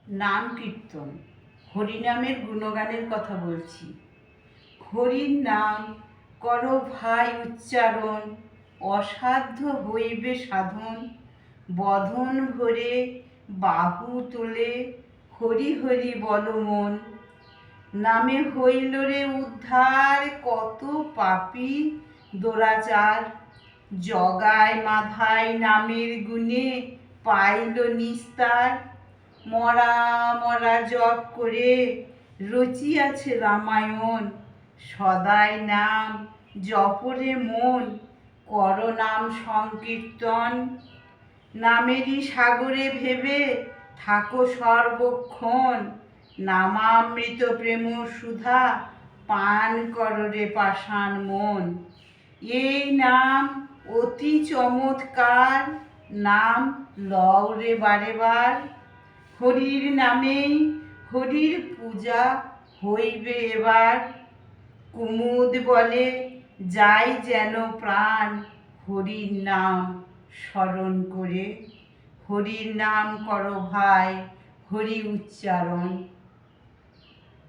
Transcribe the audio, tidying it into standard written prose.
নাম কীর্তন, হরিনামের গুণগানের কথা বলছি। হরির নাম করো ভাই উচ্চারণ, অসাধ্য হইবে সাধন। বদন ভরে বাহু তোলে, হরি হরি বল মন। নামে হইল রে উদ্ধার, কত পাপী দোরাচার। জগায় মাধায় নামের গুণে, পাইল নিস্তার। মরা মরা জপ করে রচিয়াছে রামায়ণ। সদাই নাম জপরে মন, কর নাম সংকীর্তন। নামেরই সাগরে ভেবে থাকো সর্বক্ষণ। নামামৃত প্রেম সুধা, পান কর রে পাষাণ মন। এই নাম অতি চমৎকার, নাম লও রে বারে বার। হরির নামেই হরির পূজা হইবে এবার। কুমুদ বলে যাই যেন প্রাণ, হরির নাম স্মরণ করে। হরির নাম করো ভাই, হরি উচ্চারণ।